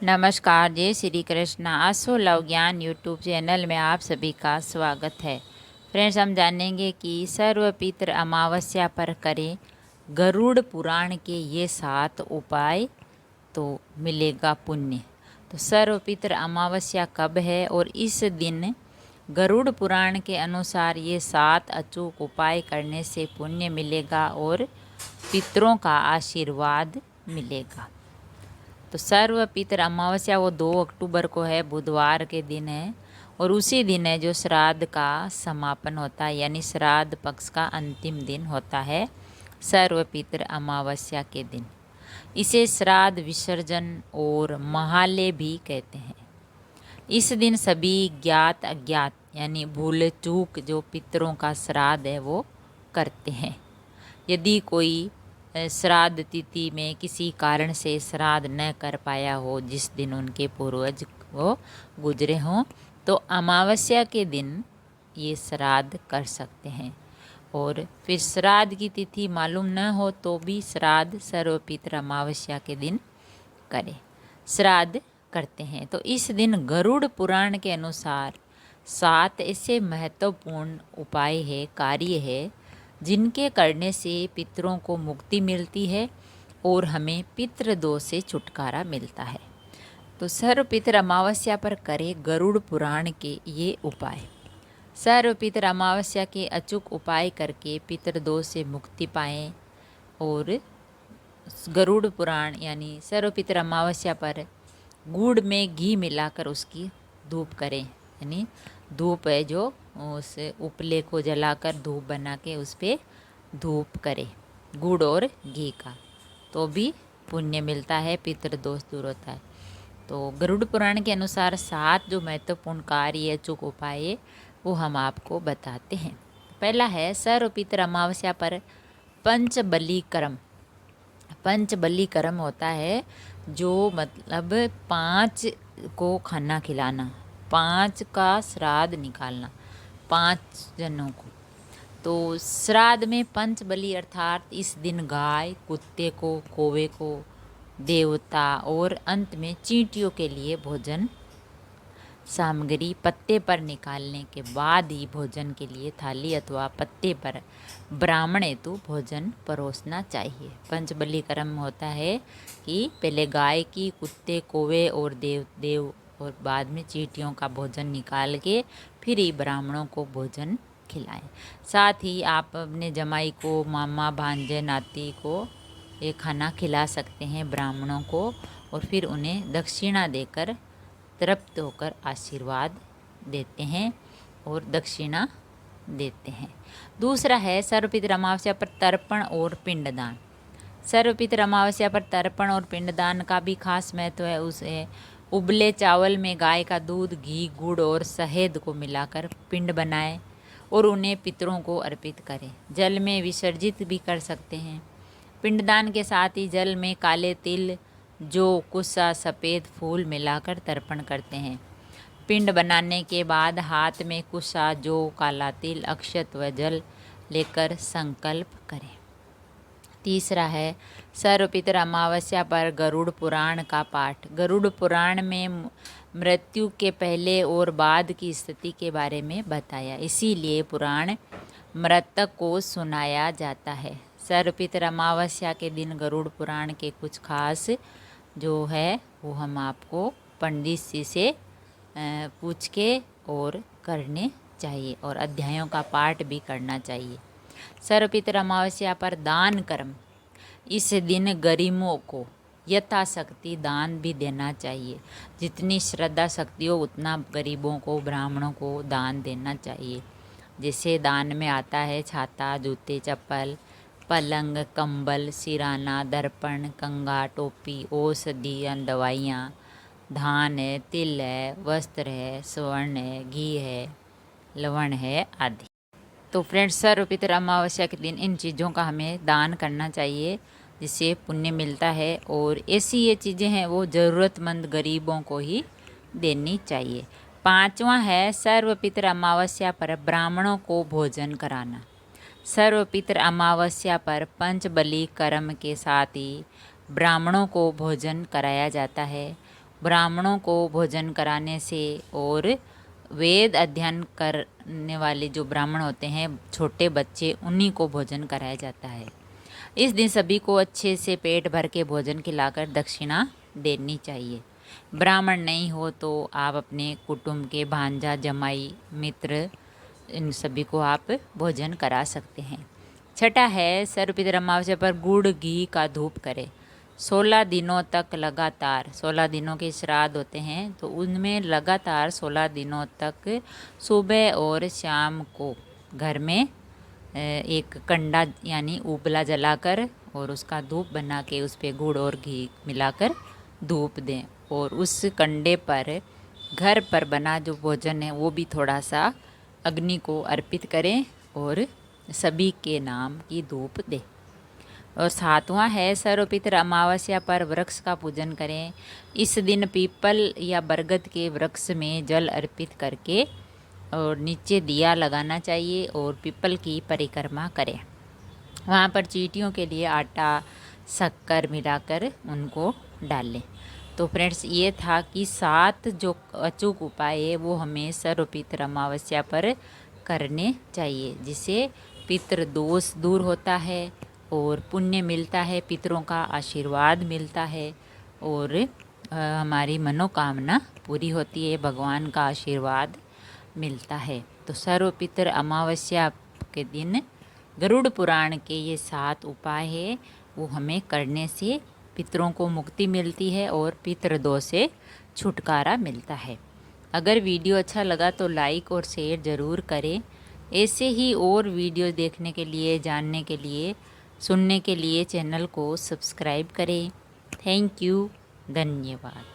नमस्कार, जय श्री कृष्ण। आसो लव ज्ञान यूट्यूब चैनल में आप सभी का स्वागत है। फ्रेंड्स, हम जानेंगे कि सर्वपित्र अमावस्या पर करें गरुड़ पुराण के ये 7 उपाय तो मिलेगा पुण्य। तो सर्वपित्र अमावस्या कब है और इस दिन गरुड़ पुराण के अनुसार ये 7 अचूक उपाय करने से पुण्य मिलेगा और पितरों का आशीर्वाद मिलेगा। तो सर्वपित्र अमावस्या वो 2 अक्टूबर को है, बुधवार के दिन है और उसी दिन है जो श्राद्ध का समापन होता है, यानी श्राद्ध पक्ष का अंतिम दिन होता है सर्वपित्र अमावस्या के दिन। इसे श्राद्ध विसर्जन और महालय भी कहते हैं। इस दिन सभी ज्ञात अज्ञात यानी भूल चूक जो पितरों का श्राद्ध है वो करते हैं। यदि कोई श्राद्ध तिथि में किसी कारण से श्राद्ध न कर पाया हो, जिस दिन उनके पूर्वज वो गुजरे हों, तो अमावस्या के दिन ये श्राद्ध कर सकते हैं। और फिर श्राद्ध की तिथि मालूम न हो तो भी श्राद्ध सर्वपित्र अमावस्या के दिन करें, श्राद्ध करते हैं। तो इस दिन गरुड़ पुराण के अनुसार 7 ऐसे महत्वपूर्ण उपाय है, कार्य है, जिनके करने से पितरों को मुक्ति मिलती है और हमें पितृदोष से छुटकारा मिलता है। तो सर्वपित्र अमावस्या पर करें गरुड़ पुराण के ये उपाय। सर्वपित्र अमावस्या के अचूक उपाय करके पितृदोष से मुक्ति पाएं और गरुड़ पुराण यानी सर्वपित्र अमावस्या पर गुड़ में घी मिलाकर उसकी धूप करें, यानी धूप है जो उस उपले को जलाकर धूप बना के उस पर धूप करें गुड़ और घी का, तो भी पुण्य मिलता है, पितृदोष दूर होता है। तो गरुड़ पुराण के अनुसार 7 जो महत्वपूर्ण कार्य अचूक उपाय वो हम आपको बताते हैं। पहला है सर्वपित्र अमावस्या पर पंचबली कर्म। पंचबली कर्म होता है जो मतलब 5 को खाना खिलाना, 5 का श्राद्ध निकालना, 5 जनों को। तो श्राद्ध में पंचबली अर्थात इस दिन गाय, कुत्ते को, कौवे को, देवता और अंत में चींटियों के लिए भोजन सामग्री पत्ते पर निकालने के बाद ही भोजन के लिए थाली अथवा पत्ते पर ब्राह्मण हेतु भोजन परोसना चाहिए। पंचबली कर्म होता है कि पहले गाय की, कुत्ते, कौवे और देव और बाद में चींटियों का भोजन निकाल के फिर ही ब्राह्मणों को भोजन खिलाएं। साथ ही आप अपने जमाई को, मामा, भांजे, नाती को ये खाना खिला सकते हैं ब्राह्मणों को, और फिर उन्हें दक्षिणा देकर तृप्त होकर आशीर्वाद देते हैं और दक्षिणा देते हैं। दूसरा है सर्वपित्र अमावस्या पर तर्पण और पिंडदान। सर्वपित्र अमावस्या पर तर्पण और पिंडदान का भी खास महत्व है। उसे उबले चावल में गाय का दूध, घी, गुड़ और शहद को मिलाकर पिंड बनाएं और उन्हें पितरों को अर्पित करें। जल में विसर्जित भी कर सकते हैं। पिंडदान के साथ ही जल में काले तिल, जौ, कुस्सा, सफ़ेद फूल मिलाकर तर्पण करते हैं। पिंड बनाने के बाद हाथ में कुस्सा, जौ, काला तिल, अक्षत व जल लेकर संकल्प करें। तीसरा है सर्वपित्र अमावस्या पर गरुड़ पुराण का पाठ। गरुड़ पुराण में मृत्यु के पहले और बाद की स्थिति के बारे में बताया, इसीलिए पुराण मृतक को सुनाया जाता है। सर्वपित्र अमावस्या के दिन गरुड़ पुराण के कुछ खास जो है वो हम आपको पंडित जी से पूछ के और करने चाहिए और अध्यायों का पाठ भी करना चाहिए। सर्वपित्र अमावस्या पर दान कर्म। इस दिन गरीबों को यथाशक्ति दान भी देना चाहिए। जितनी श्रद्धा शक्ति हो उतना गरीबों को, ब्राह्मणों को दान देना चाहिए। जैसे दान में आता है छाता, जूते, चप्पल, पलंग, कंबल, सिराना, दर्पण, कंघा, टोपी, औषधि, दवाइयाँ, धान है, तिल है, वस्त्र है, स्वर्ण है, घी है, लवण है आदि। तो फ्रेंड्स, सर्वपित्र अमावस्या के दिन इन चीज़ों का हमें दान करना चाहिए, जिससे पुण्य मिलता है। और ऐसी ये चीज़ें हैं वो ज़रूरतमंद गरीबों को ही देनी चाहिए। 5वां है सर्वपित्र अमावस्या पर ब्राह्मणों को भोजन कराना। सर्वपित्र अमावस्या पर पंचबली कर्म के साथ ही ब्राह्मणों को भोजन कराया जाता है। ब्राह्मणों को भोजन कराने से और वेद अध्ययन करने वाले जो ब्राह्मण होते हैं, छोटे बच्चे, उन्हीं को भोजन कराया जाता है। इस दिन सभी को अच्छे से पेट भर के भोजन खिलाकर दक्षिणा देनी चाहिए। ब्राह्मण नहीं हो तो आप अपने कुटुंब के भांजा, जमाई, मित्र, इन सभी को आप भोजन करा सकते हैं। छठा है, सर्वपितृ अमावस्या पर गुड़ घी का धूप करें। 16 दिनों तक लगातार, 16 दिनों के श्राद्ध होते हैं, तो उनमें लगातार 16 दिनों तक सुबह और शाम को घर में एक कंडा यानी उपला जलाकर और उसका धूप बना के उस पर गुड़ और घी मिलाकर धूप दें, और उस कंडे पर घर पर बना जो भोजन है वो भी थोड़ा सा अग्नि को अर्पित करें और सभी के नाम की धूप दें। और सातवां है, सर्वपितृ अमावस्या पर वृक्ष का पूजन करें। इस दिन पीपल या बरगद के वृक्ष में जल अर्पित करके और नीचे दिया लगाना चाहिए और पीपल की परिक्रमा करें। वहाँ पर चींटियों के लिए आटा, शक्कर मिलाकर उनको डाल लें। तो फ्रेंड्स, ये था कि 7 जो अचूक उपाय है वो हमें सर्वपितृ अमावस्या पर करने चाहिए, जिससे पितृ दोष दूर होता है और पुण्य मिलता है, पितरों का आशीर्वाद मिलता है और हमारी मनोकामना पूरी होती है, भगवान का आशीर्वाद मिलता है। तो सर्वपितृ अमावस्या के दिन गरुड़ पुराण के ये 7 उपाय है वो हमें करने से पितरों को मुक्ति मिलती है और पितृदोष से छुटकारा मिलता है। अगर वीडियो अच्छा लगा तो लाइक और शेयर ज़रूर करें। ऐसे ही और वीडियो देखने के लिए, जानने के लिए, सुनने के लिए चैनल को सब्सक्राइब करें। थैंक यू, धन्यवाद।